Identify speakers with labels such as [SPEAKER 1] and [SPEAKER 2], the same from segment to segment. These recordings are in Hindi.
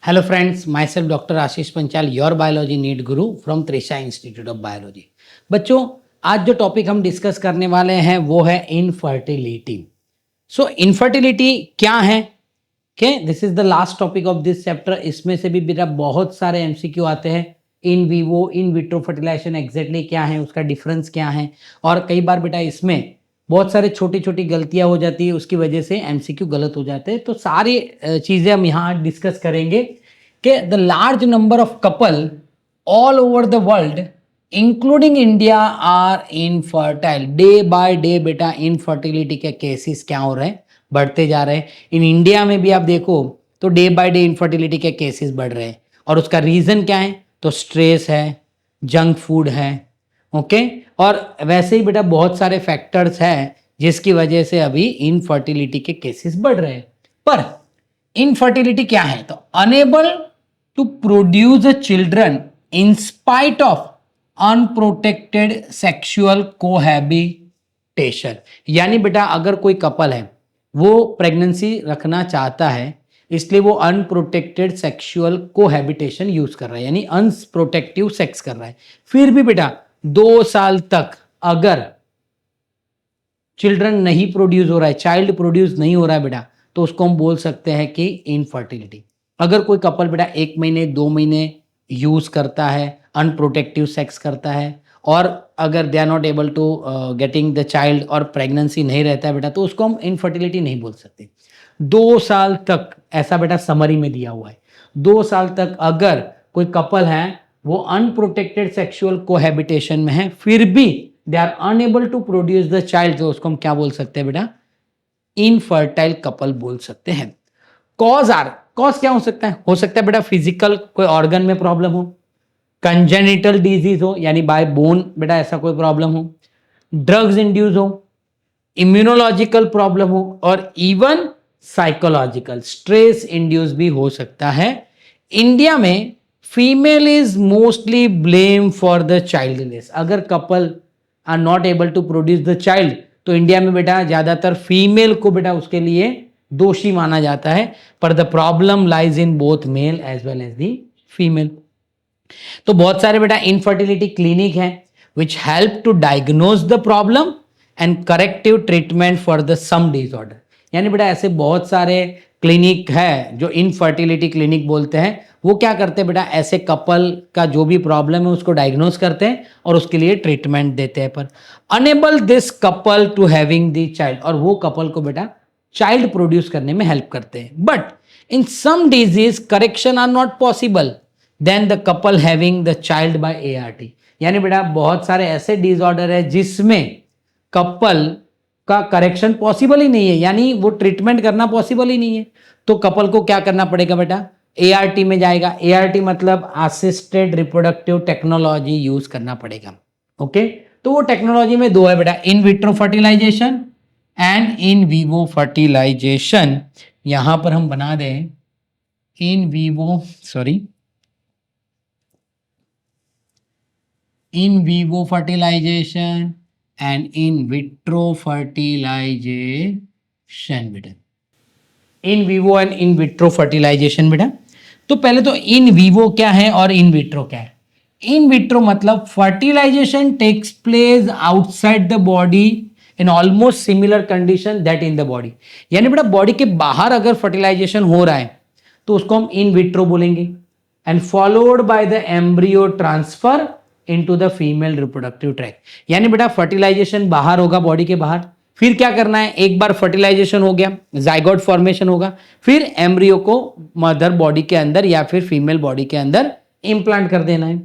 [SPEAKER 1] Hello friends, myself Dr. Ashish Panchal, your biology NEET guru from Trisha institute of biology. बच्चों, आज जो टॉपिक हम डिस्कस करने वाले हैं वो है इनफर्टिलिटी। सो इनफर्टिलिटी क्या है? This is the last topic of this chapter. इसमें से भी बेटा बहुत सारे एमसीक्यू आते हैं। In vivo in vitro fertilization exactly क्या है, उसका डिफरेंस क्या है, और कई बार बेटा इसमें बहुत सारे छोटी छोटी गलतियां हो जाती है, उसकी वजह से एमसीक्यू गलत हो जाते हैं। तो सारी चीजें हम यहाँ डिस्कस करेंगे कि the large number of couple all over the world including India are infertile. Day by day बेटा इनफर्टिलिटी के केसेस क्या हो रहे हैं, बढ़ते जा रहे हैं। इन इंडिया में भी आप देखो तो डे बाय डे इनफर्टिलिटी के केसेस बढ़ रहे हैं। और उसका रीजन क्या है? तो स्ट्रेस है, जंक फूड है, ओके। और वैसे ही बेटा बहुत सारे फैक्टर्स हैं जिसकी वजह से अभी इनफर्टिलिटी के केसेस बढ़ रहे हैं। पर इनफर्टिलिटी क्या है? तो unable to produce a children in spite of unprotected sexual cohabitation. यानी बेटा अगर कोई कपल है वो प्रेगनेंसी रखना चाहता है, इसलिए वो अनप्रोटेक्टेड सेक्सुअल कोहैबिटेशन यूज कर रहा है, यानी अनप्रोटेक्टिव सेक्स कर रहा है, फिर भी बेटा 2 साल तक अगर चिल्ड्रन नहीं प्रोड्यूस हो रहा है, चाइल्ड प्रोड्यूस नहीं हो रहा है बेटा, तो उसको हम बोल सकते हैं कि इनफर्टिलिटी। अगर कोई कपल बेटा 1 महीने 2 महीने यूज करता है, अनप्रोटेक्टिव सेक्स करता है, और अगर they are not able to getting the child और प्रेगनेंसी नहीं रहता है बेटा, तो उसको हम इनफर्टिलिटी नहीं बोल सकते। 2 साल तक ऐसा बेटा समरी में दिया हुआ है। 2 साल तक अगर कोई कपल है वो अनप्रोटेक्टेड सेक्सुअल कोहैबिटेशन में है, फिर भी they are unable to produce the child, तो उसको हम क्या बोल सकते हैं बेटा? इनफर्टाइल कपल बोल सकते हैं। कॉज क्या हो सकता है बेटा फिजिकल कोई ऑर्गन में प्रॉब्लम हो, कंजेनिटल डिजीज हो यानी बाय बोन बेटा ऐसा कोई प्रॉब्लम हो, ड्रग्स इंड्यूस हो, इम्यूनोलॉजिकल प्रॉब्लम हो, और इवन साइकोलॉजिकल स्ट्रेस इंड्यूस भी हो सकता है। इंडिया में female is mostly blame for the childless. अगर couple are not able to produce the child, तो इंडिया में बेटा ज्यादातर फीमेल को बेटा उसके लिए दोषी माना जाता है। पर the problem lies in both male as well as the female. तो बहुत सारे बेटा इनफर्टिलिटी क्लिनिक हैं which help to diagnose the problem and corrective treatment for the some disorder. यानी बेटा ऐसे बहुत सारे क्लिनिक है जो इनफर्टिलिटी क्लिनिक बोलते हैं। वो क्या करते हैं बेटा? ऐसे कपल का जो भी प्रॉब्लम है उसको डायग्नोज करते हैं और उसके लिए ट्रीटमेंट देते हैं। पर unable this couple to having the child, और वो कपल को बेटा चाइल्ड प्रोड्यूस करने में हेल्प करते हैं। But in some disease correction are not possible then the couple having the child by ART। यानी बेटा बहुत सारे ऐसे डिसऑर्डर है जिसमें कपल का करेक्शन पॉसिबल ही नहीं है, यानी वो ट्रीटमेंट करना पॉसिबल ही नहीं है। तो कपल को क्या करना पड़ेगा बेटा? ART में जाएगा। ART मतलब असिस्टेड रिप्रोडक्टिव टेक्नोलॉजी यूज करना पड़ेगा, ओके। तो वो टेक्नोलॉजी में 2 है बेटा, in vitro fertilisation and in vivo fertilisation. यहां पर हम बना दें in vivo fertilisation and in vitro fertilisation बेटा। In vivo and in vitro fertilisation बेटा। तो पहले तो इन विवो क्या है और इन विट्रो क्या है? इन विट्रो मतलब fertilization takes place outside the body in almost similar condition that in the body. यानी बेटा बॉडी के बाहर अगर फर्टिलाइजेशन हो रहा है तो उसको हम इन विट्रो बोलेंगे, and followed by the embryo transfer into the female reproductive tract. यानी बेटा फर्टिलाइजेशन बाहर होगा बॉडी के बाहर, फिर क्या करना है? एक बार फर्टिलाइजेशन हो गया, जाइगोट फॉर्मेशन होगा, फिर एम्ब्रियो को मदर बॉडी के अंदर या फिर फीमेल बॉडी के अंदर इंप्लांट कर देना है।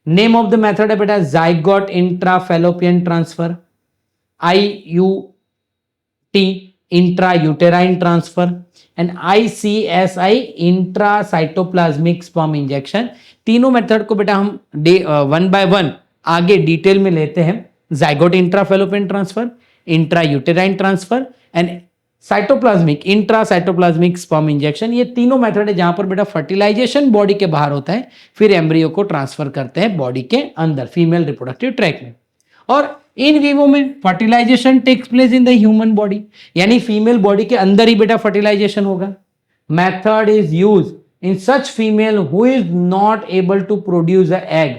[SPEAKER 1] नेम ऑफ द मेथड है बेटा zygote intrafallopian transfer, IUT intra uterine transfer, and ICSI intracytoplasmic sperm injection. तीनों मेथड को बेटा हम 1 by 1 आगे डिटेल में लेते हैं। Zygote intrafallopian transfer, intra uterine transfer and intracytoplasmic sperm injection. ये तीनों मेथड है जहां पर बेटा फर्टिलाइजेशन बॉडी के बाहर होता है, फिर एम्ब्रियो को ट्रांसफर करते हैं बॉडी के अंदर फीमेल रिप्रोडक्टिव ट्रैक्ट में। और इन विवो में fertilization takes place in the human body, यानी फीमेल बॉडी के अंदर ही बेटा फर्टिलाइजेशन होगा। Method is use in such female who is not able to produce a egg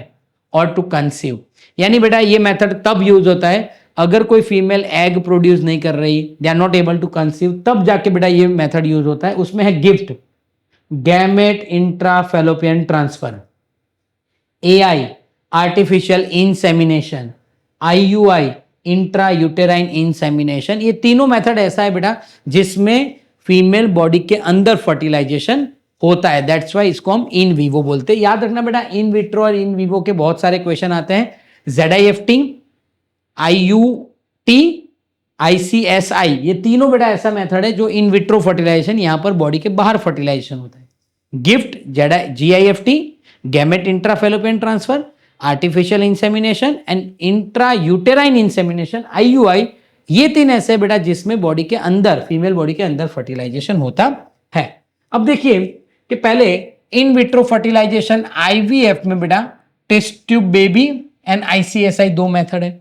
[SPEAKER 1] और टू कंसीव। यानी बेटा ये मेथड तब यूज होता है अगर कोई फीमेल एग प्रोड्यूस नहीं कर रही, they are not able to conceive, तब जाके बेटा ये मेथड यूज होता है। उसमें है gift, gamete intrafallopian transfer, AI artificial insemination, IUI intra uterine insemination. ये तीनों मेथड ऐसा है बेटा जिसमें फीमेल बॉडी के अंदर फर्टिलाइजेशन होता है, दैट्स वाई इसको हम इन वीवो बोलते हैं। याद रखना बेटा इन विट्रो और इन वीवो के बहुत सारे क्वेश्चन आते हैं। ZIFT, IUT, ICSI, ये तीनों बेटा ऐसा मेथड है जो इन विट्रो फर्टिलाइजेशन, यहां पर बॉडी के बाहर फर्टिलाइजेशन होता है। Gift, GIFT, gamete intrafallopian transfer, artificial insemination and intra uterine insemination, IUI, ये तीन ऐसे बेटा जिसमें बॉडी के अंदर, फीमेल बॉडी के अंदर फर्टिलाइजेशन होता है। अब देखिए कि पहले इन विट्रो फर्टिलाइजेशन IVF में बेटा test tube baby and ICSI दो मेथड है।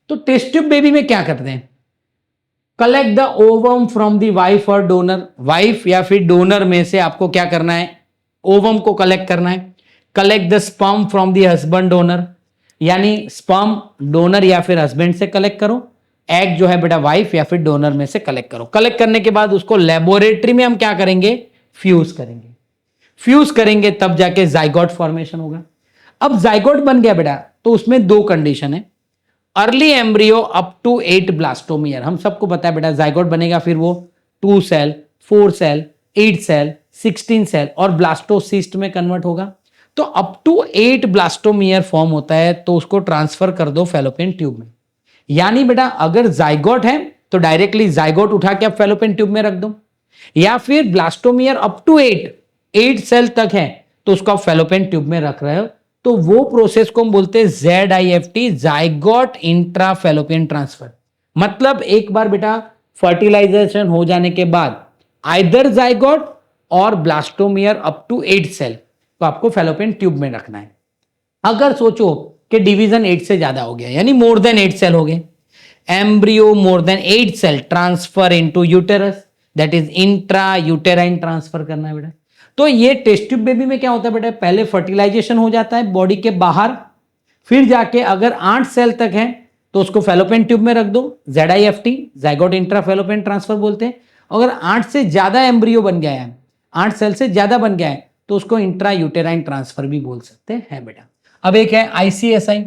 [SPEAKER 1] तो टेस्ट ट्यूब बेबी में क्या करते हैं, collect the ovum from the wife और डोनर, वाइफ या फिर डोनर में से आपको क्या करना है, ओवम को कलेक्ट करना है। Collect the sperm from the husband donor, यानी स्पर्म डोनर या फिर हस्बैंड से कलेक्ट करो, एग जो है बेटा वाइफ या फिर डोनर में से कलेक्ट करो। कलेक्ट करने के बाद उसको लेबोरेटरी में हम क्या करेंगे, फ्यूज करेंगे। फ्यूज करेंगे तब जाके जाइगोट फॉर्मेशन होगा। अब जाइगोट बन गया बेटा तो उसमें दो कंडीशन है, early embryo up to 8 blastomere. हम सबको पता है बेटा जाइगोट बनेगा फिर वो 2 सेल, 4 सेल, 8 सेल, 16 सेल और ब्लास्टोसिस्ट में कन्वर्ट होगा। तो अप टू 8 ब्लास्टोमियर फॉर्म होता है तो उसको ट्रांसफर कर दो फैलोपियन ट्यूब में। यानी बेटा अगर जाइगोट है तो डायरेक्टली जाइगोट उठा के आप फैलोपियन ट्यूब में रख दो, या फिर ब्लास्टोमियर अप टू 8 सेल तक है तो उसको आप फैलोपियन ट्यूब में रख रहे हो, तो वो प्रोसेस को हम बोलते हैं ZIFT, जाइगोट इंट्राफेलोपियन ट्रांसफर। मतलब एक बार बेटा फर्टिलाइजेशन हो जाने के बाद आइदर जाइगोट और ब्लास्टोमियर अप टू 8 सेल तो आपको फैलोपियन ट्यूब में रखना है। अगर सोचो कि डिवीजन 8 से ज्यादा हो गया, यानी मोर देन 8 सेल हो गए, embryo more than 8 cell transfer into uterus, that is intra uterine transfer करना है बेटा। तो ये टेस्ट ट्यूब बेबी में क्या होता है बेटा, पहले फर्टिलाइजेशन हो जाता है बॉडी के बाहर, फिर जाके अगर 8 सेल तक है तो उसको फैलोपियन ट्यूब में रख दो, ZIFT, जाइगोट इंट्राफेलोपियन ट्रांसफर बोलते हैं। अगर 8 से ज्यादा एम्ब्रियो बन गया है, 8 सेल से ज्यादा बन गया है तो उसको इंट्रा यूटेराइन ट्रांसफर भी बोल सकते हैं बेटा। अब एक है ICSI,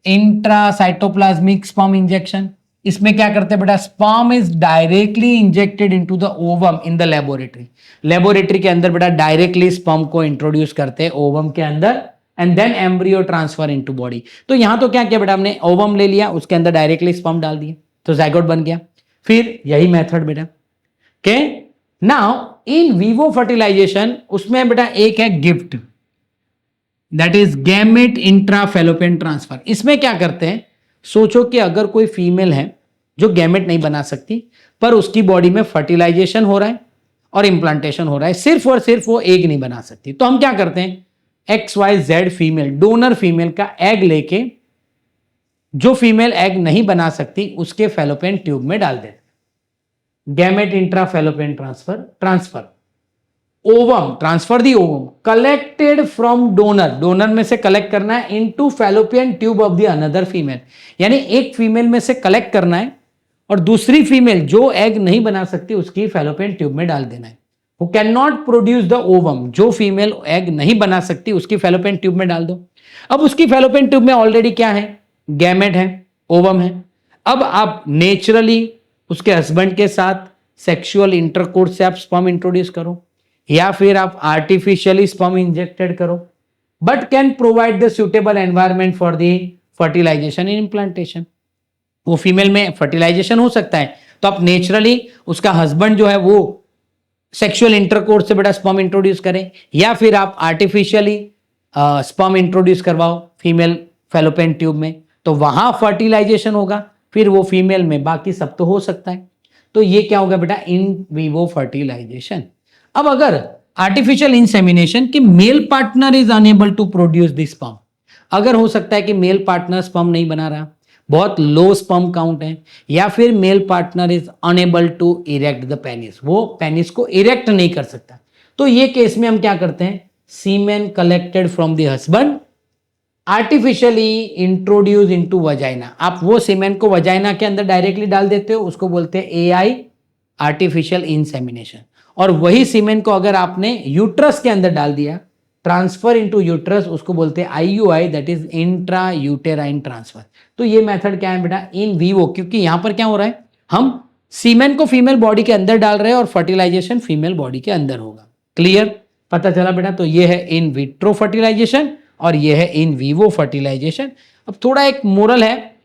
[SPEAKER 1] intra cytoplasmic sperm injection. इसमें क्या करते हैं बेटा, sperm is directly injected into the ovum in the laboratory. Laboratory के अंदर बेटा डायरेक्टली स्पर्म को इंट्रोड्यूस करते हैं ओवम के अंदर and then embryo transfer into body. तो यहां तो क्या किया बेटा, हमने ओवम ले लिया, उसके अंदर डायरेक्टली स्पर्म डाल दिया तो जाइगोट बन गया। फिर यही मेथड बेटा के नाउ इन वीवो फर्टिलाइजेशन, उसमें बेटा एक है gift, that is gamete intrafallopian transfer. इसमें क्या करते हैं, सोचो कि अगर कोई फीमेल है जो गैमेट नहीं बना सकती पर उसकी बॉडी में फर्टिलाइजेशन हो रहा है और इंप्लांटेशन हो रहा है, सिर्फ और सिर्फ वो एग नहीं बना सकती, तो हम क्या करते हैं, XYZ फीमेल, डोनर फीमेल का एग लेके जो फीमेल एग नहीं बना सकती उसके फैलोपियन ट्यूब में डाल देते, gamete intrafallopian transfer ovum, transfer the ovum collected from donor, donor में से कलेक्ट करना है into fallopian tube of the another female. यानी एक फीमेल में से कलेक्ट करना है और दूसरी फीमेल जो एग नहीं बना सकती उसकी फैलोपियन ट्यूब में डाल देना है। Who can not produce the ovum, जो फीमेल एग नहीं बना सकती उसकी फैलोपियन ट्यूब में डाल दो। अब उसकी फैलोपियन ट्यूब में ऑलरेडी क्या है, गैमेट है, ओवम है। अब आप नेचुरली उसके हस्बैंड के साथ सेक्सुअल इंटरकोर्स से आप स्पर्म इंट्रोड्यूस करो या फिर आप आर्टिफिशियली स्पर्म इंजेक्टेड करो, but can provide the suitable environment for the fertilization in implantation. वो फीमेल में फर्टिलाइजेशन हो सकता है तो आप नेचुरली उसका हस्बैंड जो है वो सेक्सुअल इंटरकोर्स से बेटा स्पर्म इंट्रोड्यूस करें या फिर आप आर्टिफिशियली स्पर्म इंट्रोड्यूस करवाओ फीमेल फैलोपियन ट्यूब में, तो वहां फर्टिलाइजेशन होगा, फिर वो फीमेल में बाकी सब तो हो सकता है। तो ये क्या होगा बेटा, इन वीवो फर्टिलाइजेशन। अब अगर आर्टिफिशियल इंसेमिनेशन कि male partner is unable to produce this sperm, अगर हो सकता है कि मेल पार्टनर स्पर्म नहीं बना रहा, बहुत लो स्पर्म काउंट है, या फिर male partner is unable to erect the penis, वो पेनिस को इरेक्ट नहीं कर सकता, तो ये केस में हम क्या करते हैं, semen collected from the husband artificially introduce into vagina. आप वो सीमेन को वजाइना के अंदर डायरेक्टली डाल देते हो, उसको बोलते हैं एआई, आर्टिफिशियल इंसेमिनेशन। और वही सीमेन को अगर आपने यूट्रस के अंदर डाल दिया, ट्रांसफर इनटू यूट्रस, उसको बोलते हैं IUI, that is intra uterine transfer. तो ये मेथड क्या है बेटा, इन वीवो, क्योंकि यहां पर क्या हो रहा है, हम सीमेन को फीमेल बॉडी के अंदर डाल रहे हैं और फर्टिलाइजेशन फीमेल बॉडी के अंदर होगा। क्लियर, पता चला बेटा। तो ये है इन विट्रो फर्टिलाइजेशन और ये है इन वीवो फर्टिलाइजेशन। अब थोड़ा एक मोरल है,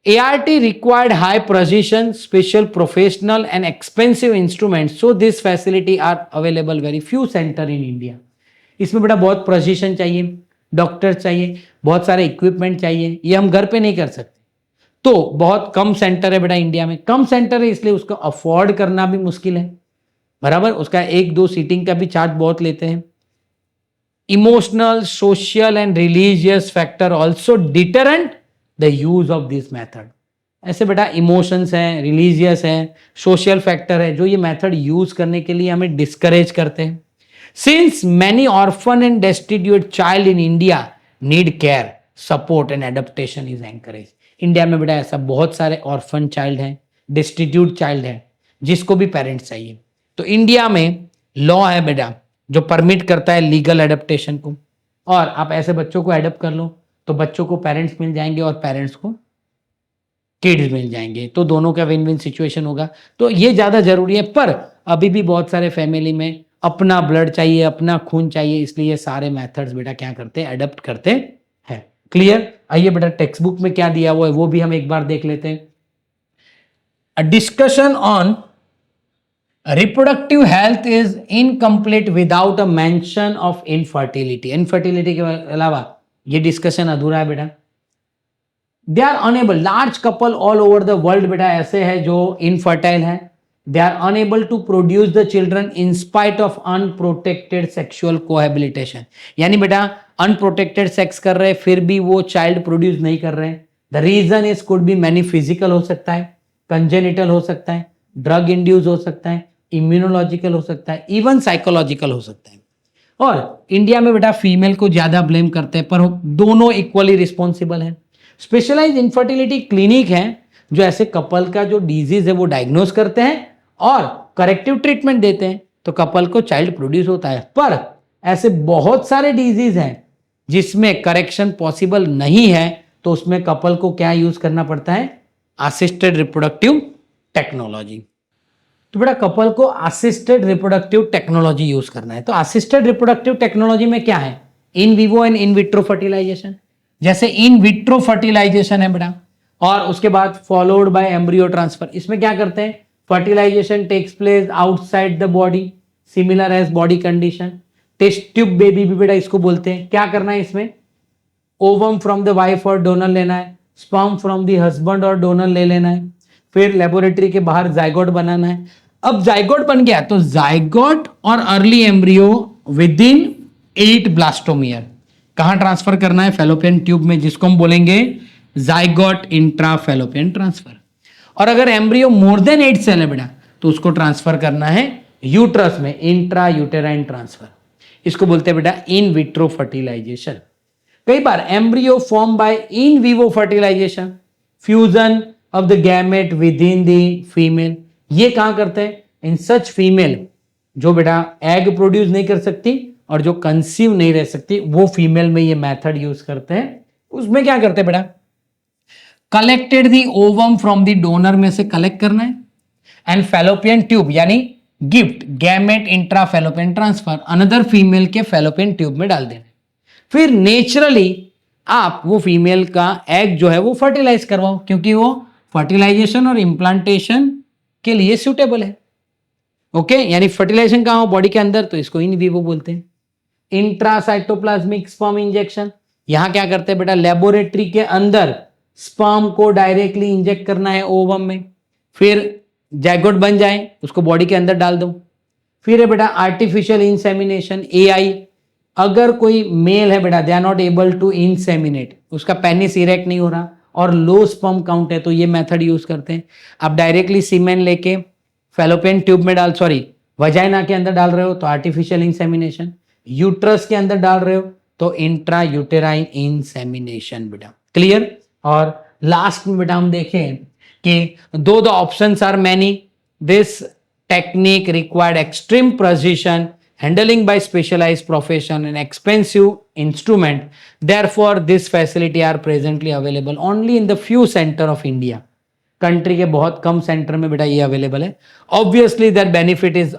[SPEAKER 1] ART required high precision, special professional and expensive instruments, so this facility are available very few center in India। इसमें बेटा बहुत प्रोसिशन चाहिए, डॉक्टर चाहिए, बहुत सारे इक्विपमेंट चाहिए, ये हम घर पे नहीं कर सकते। तो बहुत कम सेंटर है बेटा इंडिया में, कम सेंटर है इसलिए उसको अफोर्ड करना भी मुश्किल है, बराबर। उसका 1-2 सीटिंग का भी चार्ज बहुत लेते हैं। Emotional, social and religious factor also deterrent the use of this method. ऐसे बेटा इमोशंस हैं, रिलीजियस हैं, सोशल फैक्टर है जो ये मेथड यूज करने के लिए हमें डिस्करेज करते हैं। Since many orphan and destitute child in India need care, support and adaptation is encourage. India में बेटा ऐसा बहुत सारे ऑर्फन चाइल्ड हैं, डिस्टिट्यूट चाइल्ड हैं, जिसको भी पेरेंट्स चाहिए। तो इंडिया में लॉ है बेटा जो परमिट करता है लीगल एडेप्टेशन को, और आप ऐसे बच्चों को एडप्ट कर लो तो बच्चों को पेरेंट्स मिल जाएंगे और पेरेंट्स को किड्स मिल जाएंगे, तो दोनों का विन विन सिचुएशन होगा। तो ये ज़्यादा जरूरी है, पर अभी भी बहुत सारे फैमिली में अपना ब्लड चाहिए, अपना खून चाहिए, इसलिए ये सारे मेथड्स बेटा क्या करते हैं, एडप्ट करते हैं। क्लियर। आइए बेटा टेक्स्ट बुक में क्या दिया हुआ है वो भी हम एक बार देख लेते हैं। A discussion on reproductive health is incomplete without a mention of infertility. Infertility के अलावा ये डिस्कशन अधूरा है बेटा। They are unable, large couple all over the world बेटा ऐसे है जो इनफर्टाइल है, they are unable to produce the children in spite of unprotected sexual cohabitation. यानी बेटा अनप्रोटेक्टेड सेक्स कर रहे फिर भी वो चाइल्ड प्रोड्यूस नहीं कर रहे। The reason is could be many, physical हो सकता है, कंजेनिटल हो सकता है, ड्रग इंड्यूस हो सकता है, इम्यूनोलॉजिकल हो सकता है, इवन साइकोलॉजिकल हो सकता है। और इंडिया में बेटा फीमेल को ज्यादा ब्लेम करते हैं, पर दोनों इक्वली रिस्पॉन्सिबल हैं। स्पेशलाइज इनफर्टिलिटी क्लिनिक है जो ऐसे कपल का जो डिजीज है वो डायग्नोज करते हैं और करेक्टिव ट्रीटमेंट देते हैं, तो कपल को चाइल्ड प्रोड्यूस होता है। पर ऐसे बहुत सारे डिजीज हैं जिसमें करेक्शन पॉसिबल नहीं है, तो उसमें कपल को क्या यूज करना पड़ता है, असिस्टेड रिप्रोडक्टिव टेक्नोलॉजी। तो बेटा कपल को असिस्टेड रिप्रोडक्टिव टेक्नोलॉजी यूज करना है। तो असिस्टेड रिप्रोडक्टिव टेक्नोलॉजी में क्या है, in vivo and in vitro fertilization. जैसे इन विट्रो फर्टिलाइजेशन है बेटा, और उसके बाद फॉलोड बाय एम्ब्रियो ट्रांसफर। इसमें क्या करते हैं, fertilization takes place outside the body, similar as body condition. Test tube baby भी बेटा इसको बोलते हैं। क्या करना है इसमें, ओवम फ्रॉम द वाइफ और डोनर लेना है, स्पर्म फ्रॉम द हस्बैंड और डोनर ले लेना है, फिर लेबोरेटरी के बाहर जाइगोट बनाना है। अब जाइगोट बन गया तो जाइगोट और early embryo with in 8 blastomere कहां ट्रांसफर करना है, फेलोपियन ट्यूब में, जिसको हम बोलेंगे जाइगोट इंट्रा फेलोपियन ट्रांसफर। और अगर एम्ब्रियो मोर देन 8 सेल है बेटा तो उसको ट्रांसफर करना है यूट्रस में, इंट्रा यूटेराइन ट्रांसफर। इसको बोलते हैं बेटा इन विट्रो फर्टिलाइजेशन। कई बार embryo form by in vivo fertilisation, fusion of the gamete with in the female. ये कहां करते हैं, इन सच फीमेल जो बेटा एग प्रोड्यूस नहीं कर सकती और जो कंसीव नहीं रह सकती, वो फीमेल में ये मेथड यूज करते हैं। उसमें क्या करते हैं बेटा, collected the ovum from the donor में से कलेक्ट करना है, एंड फेलोपियन ट्यूब यानी gift gamete intra fallopian transfer another female के फेलोपियन ट्यूब में डाल देना। फिर नेचुरली आप वो फीमेल का एग जो है वो फर्टिलाइज करवाओ, क्योंकि वो फर्टिलाइजेशन और इम्प्लांटेशन के लिए सुटेबल है। ओके, यानी फर्टिलाइजेशन कहां हो, बॉडी के अंदर, तो इसको इन विवो बोलते हैं। इंट्रासाइटोप्लाज्मिक स्पर्म इंजेक्शन, यहां क्या करते हैं बेटा, लेबोरेटरी के अंदर स्पर्म को डायरेक्टली इंजेक्ट करना है ओवम में, फिर जैगोट बन जाए उसको बॉडी के अंदर डाल दो। फिर है बेटा आर्टिफिशियल इंसेमिनेशन, एआई। अगर कोई मेल है बेटा, they are not able to inseminate, उसका पेनिस इरेक्ट नहीं हो रहा और लो स्पर्म काउंट है, तो ये मेथड यूज करते हैं। आप डायरेक्टली सीमेन लेके फेलोपियन ट्यूब में डाल, सॉरी वजाइना के अंदर डाल रहे हो तो आर्टिफिशियल इंसेमिनेशन, यूट्रस के अंदर डाल रहे हो तो इंट्रा यूटेराइन इंसेमिनेशन बेटा। क्लियर। और लास्ट में बेटा हम देखें कि though the options are many, this technique required extreme precision, handling by specialized profession and expensive instrument, therefore this facility are presently available only in the few center of India। Country के बहुत कम सेंटर में बेटा ये अवेलेबल है। Obviously that benefit is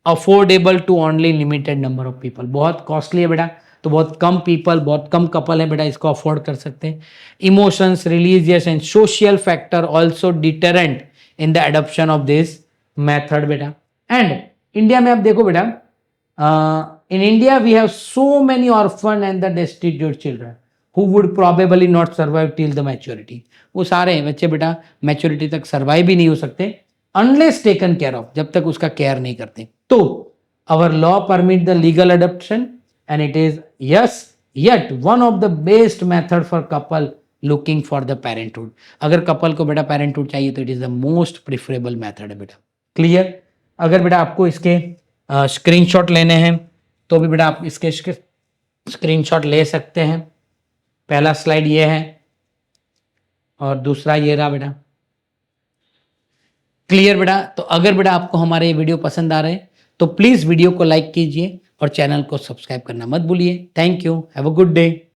[SPEAKER 1] affordable to only limited number of people. बहुत कॉस्टली है बेटा, तो बहुत कम पीपल, बहुत कम कपल है बेटा इसको अफोर्ड कर सकते हैं। Emotions, religious and social factor also deterrent in the adoption of this method बेटा। एंड इंडिया में आप देखो बेटा, in India we have so many orphan and the destitute children who would probably not survive till the maturity। वो सारे बच्चे बेटा मैच्योरिटी तक सर्वाइव ही नहीं हो सकते अनलेस टेकन केयर ऑफ, जब तक उसका केयर नहीं करते। तो our law permit the legal adoption and it is yes yet one of the best method for couple looking for the parenthood। अगर कपल को बेटा parenthood चाहिए तो it is the most preferable method है बेटा। क्लियर। अगर बेटा आपको इसके स्क्रीनशॉट लेने हैं तो भी बेटा आप इसके स्क्रीनशॉट ले सकते हैं। पहला स्लाइड ये है और दूसरा ये रहा बेटा। क्लियर बेटा। तो अगर बेटा आपको हमारे ये वीडियो पसंद आ रहे हैं तो प्लीज वीडियो को लाइक कीजिए और चैनल को सब्सक्राइब करना मत भूलिए। Thank you, have a good day.